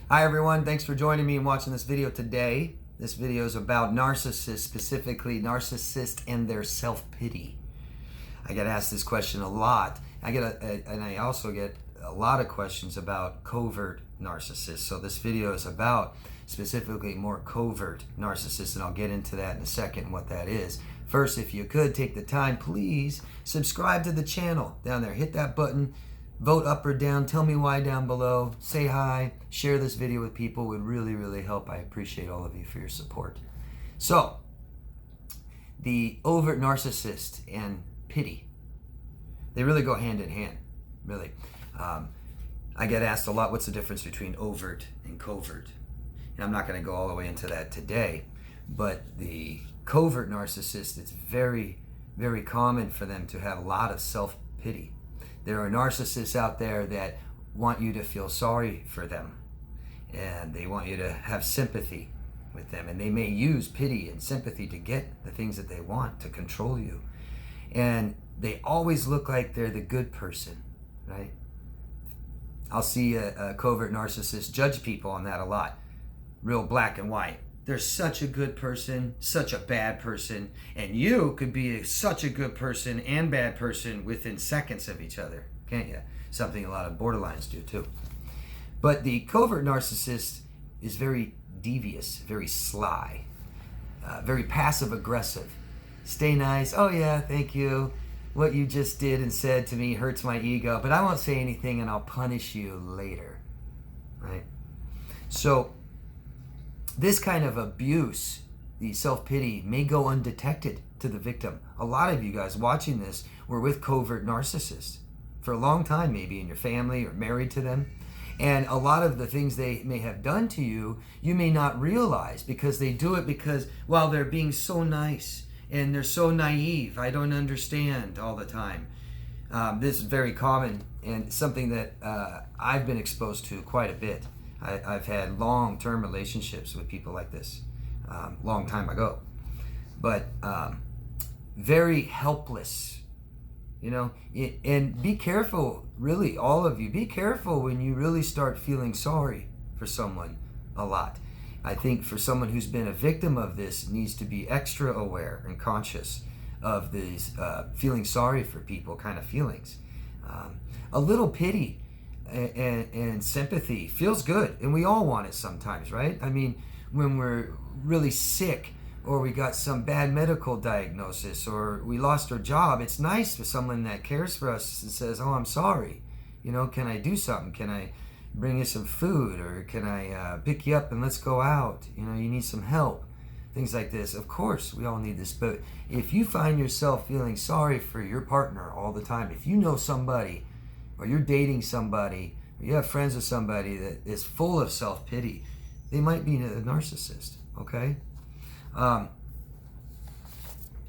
Hi everyone, thanks for joining me and watching this video today. This video is about narcissists, specifically narcissists and their self-pity. I get asked this question a lot. And I also get a lot of questions about covert narcissists. So this video is about specifically more covert narcissists, and I'll get into that in a second, what that is. First, if you could take the time, please subscribe to the channel down there. Hit that button. Vote up or down, tell me why down below, say hi, share this video with people. It would really help. I appreciate all of you for your support. So, the overt narcissist and pity, they really go hand in hand, really. I get asked a lot, what's the difference between overt and covert? And I'm not going to go all the way into that today, but the covert narcissist, it's very common for them to have a lot of self-pity. There are narcissists out there that want you to feel sorry for them, and they want you to have sympathy with them, and they may use pity and sympathy to get the things that they want, to control you. And they always look like they're the good person, right? I'll see a covert narcissist judge people on that a lot. Real black and white. They're such a good person, such a bad person, and you could be such a good person and bad person within seconds of each other, can't you? Something a lot of borderlines do too. But the covert narcissist is very devious, very sly, very passive aggressive. Stay nice, oh yeah, thank you. What you just did and said to me hurts my ego, but I won't say anything and I'll punish you later, right? So, this kind of abuse, the self-pity, may go undetected to the victim. A lot of you guys watching this were with covert narcissists for a long time, maybe in your family or married to them. And a lot of the things they may have done to you, you may not realize, because they do it because, well, they're being so nice and they're so naive. I don't understand all the time. This is very common and something that I've been exposed to quite a bit. I've had long-term relationships with people like this, long time ago, but very helpless, you know. And be careful, really, all of you, be careful when you really start feeling sorry for someone a lot. I think for someone who's been a victim of this needs to be extra aware and conscious of these feeling sorry for people kind of feelings. A little pity and sympathy feels good, and we all want it sometimes, right? I mean, when we're really sick, or we got some bad medical diagnosis, or we lost our job, it's nice for someone that cares for us and says, oh, I'm sorry, you know, can I do something? Can I bring you some food, or can I pick you up and let's go out? You know, you need some help, things like this. Of course, we all need this, but if you find yourself feeling sorry for your partner all the time, if you know somebody, or you're dating somebody, or you have friends with somebody that is full of self-pity, they might be a narcissist, okay? A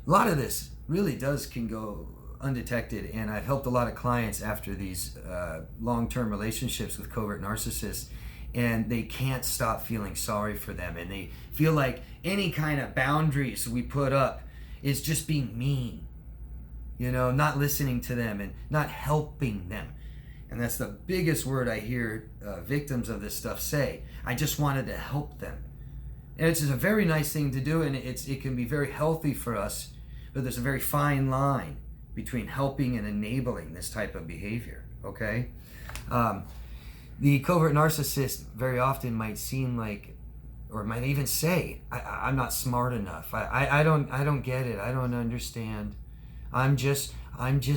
lot of this really can go undetected, and I've helped a lot of clients after these long-term relationships with covert narcissists, and they can't stop feeling sorry for them, and they feel like any kind of boundaries we put up is just being mean, you know, not listening to them and not helping them. And that's the biggest word I hear victims of this stuff say. I just wanted to help them. And it's just a very nice thing to do, and it can be very healthy for us, but there's a very fine line between helping and enabling this type of behavior, okay? The covert narcissist very often might seem like, or might even say, I'm not smart enough. I don't get it. I don't understand. I'm just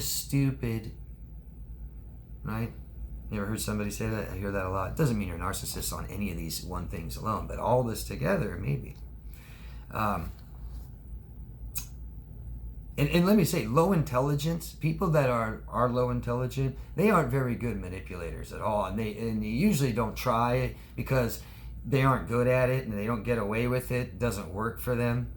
stupid. Right? You ever heard somebody say that? I hear that a lot. It doesn't mean you're a narcissist on any of these one things alone, but all this together, maybe. And let me say, low intelligence, people that are low intelligent, they aren't very good manipulators at all. And they usually don't try it because they aren't good at it and they don't get away with it. It doesn't work for them.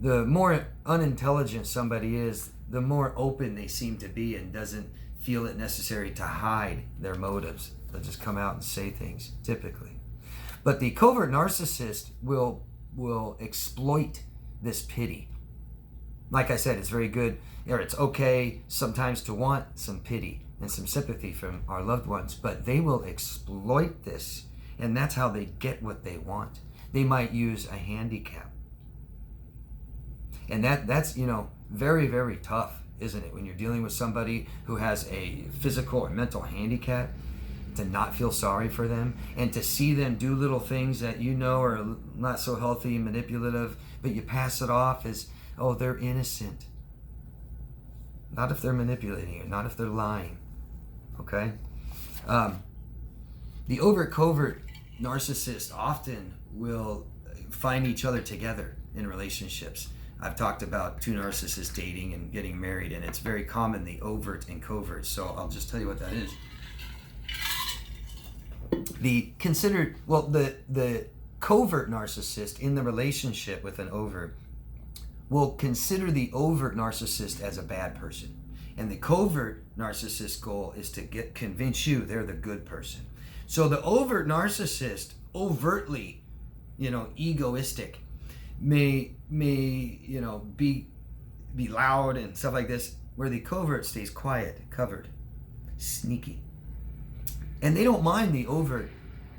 The more unintelligent somebody is, the more open they seem to be and doesn't feel it necessary to hide their motives. They'll just come out and say things, typically. But the covert narcissist will exploit this pity. Like I said, it's very good, or it's okay sometimes to want some pity and some sympathy from our loved ones, but they will exploit this And that's how they get what they want. They might use a handicap. And that's, very, very tough, isn't it? When you're dealing with somebody who has a physical or mental handicap, to not feel sorry for them and to see them do little things that are not so healthy, manipulative, but you pass it off as, oh, they're innocent. Not if they're manipulating you, not if they're lying. Okay? The overt covert narcissist often will find each other together in relationships. I've talked about two narcissists dating and getting married, and it's very common, the overt and covert. So I'll just tell you what that is. The covert narcissist in the relationship with an overt will consider the overt narcissist as a bad person. And the covert narcissist's goal is to convince you they're the good person. So the overt narcissist, overtly, egoistic, may be loud and stuff like this, where the covert stays quiet, covered, sneaky. And they don't mind the overt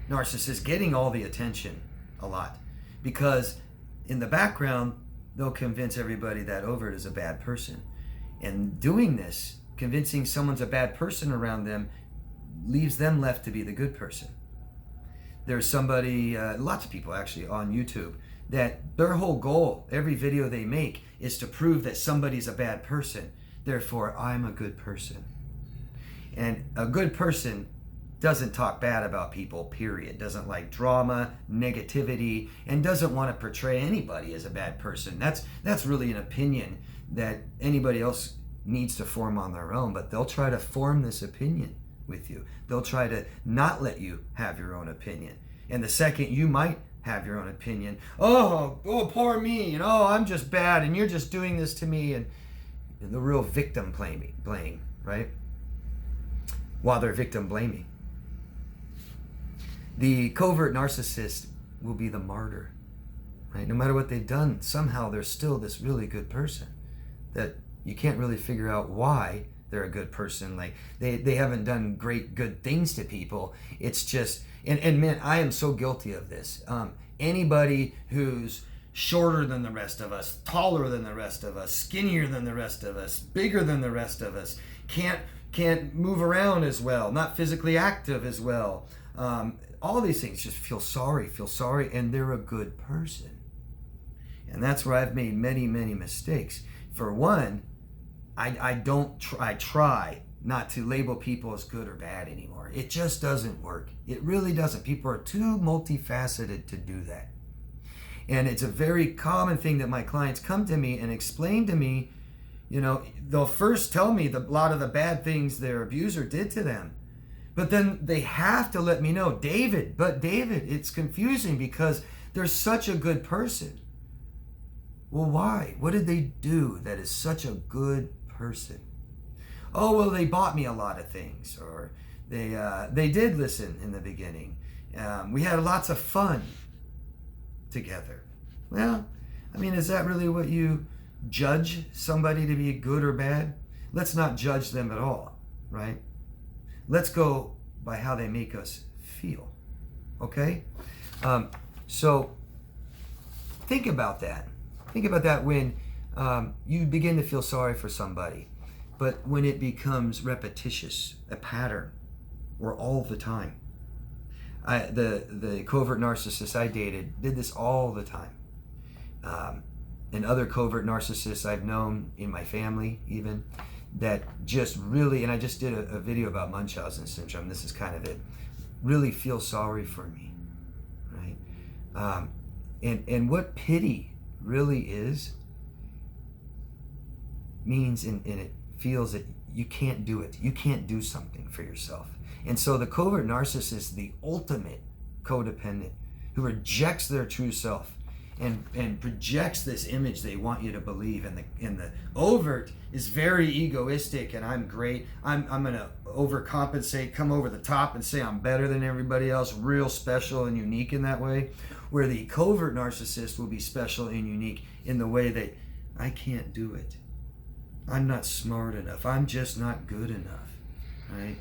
narcissist getting all the attention a lot, because in the background, they'll convince everybody that overt is a bad person. And doing this, convincing someone's a bad person around them, leaves them left to be the good person. There's somebody, lots of people actually on YouTube, that their whole goal, every video they make, is to prove that somebody's a bad person. Therefore, I'm a good person. And a good person doesn't talk bad about people, period. Doesn't like drama, negativity, and doesn't want to portray anybody as a bad person. That's really an opinion that anybody else needs to form on their own, but they'll try to form this opinion with you. They'll try to not let you have your own opinion. And the second you might have your own opinion, oh, poor me, I'm just bad, and you're just doing this to me, and the real victim blaming, right? While they're victim blaming. The covert narcissist will be the martyr, right? No matter what they've done, somehow they're still this really good person that you can't really figure out why they're a good person. Like they haven't done great good things to people. It's just, and man, I am so guilty of this. Anybody who's shorter than the rest of us, taller than the rest of us, skinnier than the rest of us, bigger than the rest of us, can't move around as well, not physically active as well. All these things, just feel sorry, and they're a good person. And that's where I've made many, many mistakes. For one, I try not to label people as good or bad anymore. It just doesn't work. It really doesn't. People are too multifaceted to do that. And it's a very common thing that my clients come to me and explain to me, they'll first tell me a lot of the bad things their abuser did to them. But then they have to let me know, David, it's confusing because they're such a good person. Well, why? What did they do that is such a good person? Oh, well, they bought me a lot of things, or they did listen in the beginning. We had lots of fun together. Well, is that really what you judge somebody to be good or bad? Let's not judge them at all, right? Let's go by how they make us feel, okay? So think about that. Think about that when you begin to feel sorry for somebody, but when it becomes repetitious, a pattern, or all the time. The covert narcissist I dated did this all the time. And other covert narcissists I've known in my family even, that just really, and I just did a video about Munchausen syndrome, this is kind of it, really feel sorry for me, right? And what pity really is, means, and it feels that you can't do it. You can't do something for yourself. And so the covert narcissist, the ultimate codependent, who rejects their true self and projects this image they want you to believe. And the overt is very egoistic, and I'm great. I'm going to overcompensate, come over the top and say I'm better than everybody else, real special and unique in that way. Where the covert narcissist will be special and unique in the way that I can't do it. I'm not smart enough. I'm just not good enough, right?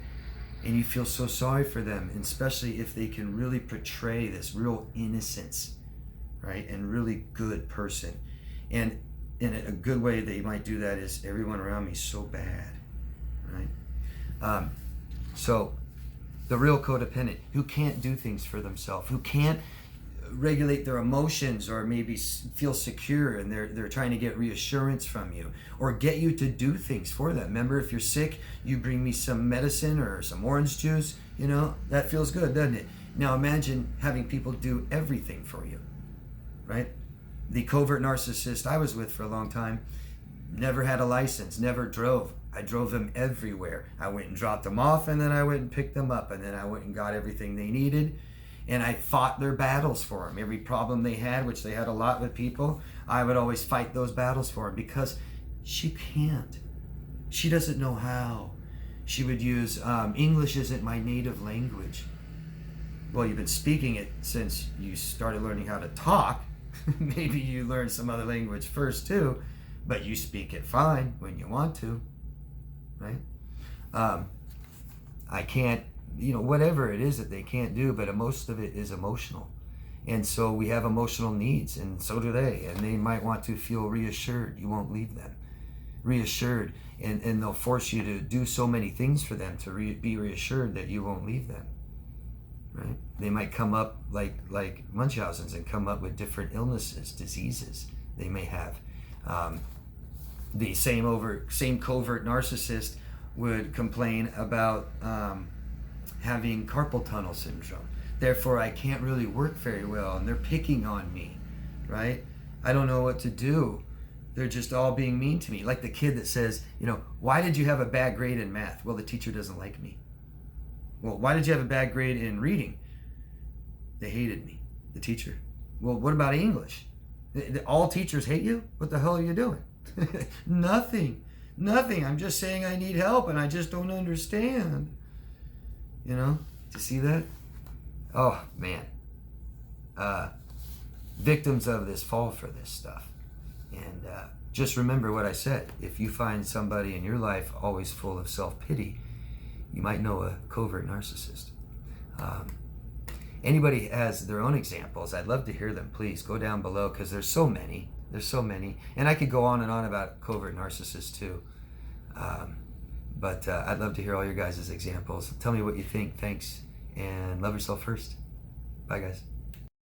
and you feel so sorry for them, and especially if they can really portray this real innocence, right, and really good person. And in a good way they might do that is, everyone around me is so bad, right? So the real codependent, who can't do things for themselves, who can't regulate their emotions, or maybe feel secure, and they're trying to get reassurance from you or get you to do things for them. Remember, if you're sick, you bring me some medicine or some orange juice, that feels good, doesn't it? Now imagine having people do everything for you, right? The covert narcissist I was with for a long time never had a license, never drove. I drove them everywhere. I went and dropped them off, and then I went and picked them up, and then I went and got everything they needed. And I fought their battles for them. Every problem they had, which they had a lot with people, I would always fight those battles for them, because she can't. She doesn't know how. She would use, English isn't my native language. Well, you've been speaking it since you started learning how to talk. Maybe you learned some other language first too, but you speak it fine when you want to, right? I can't, whatever it is that they can't do, but most of it is emotional. And so we have emotional needs, and so do they. And they might want to feel reassured. You won't leave them. Reassured. And they'll force you to do so many things for them to be reassured that you won't leave them. Right? They might come up like Munchausen's and come up with different illnesses, diseases they may have. The same covert narcissist would complain about having carpal tunnel syndrome. Therefore, I can't really work very well, and they're picking on me, right? I don't know what to do. They're just all being mean to me. Like the kid that says, why did you have a bad grade in math? Well, the teacher doesn't like me. Well, why did you have a bad grade in reading? They hated me, the teacher. Well, what about English? All teachers hate you? What the hell are you doing? Nothing. I'm just saying I need help, and I just don't understand. Do you see that? Oh, man. Victims of this fall for this stuff. And just remember what I said. If you find somebody in your life always full of self-pity, you might know a covert narcissist. Anybody has their own examples, I'd love to hear them. Please go down below, because there's so many. And I could go on and on about covert narcissists too. But I'd love to hear all your guys' examples. Tell me what you think. Thanks, and love yourself first. Bye, guys.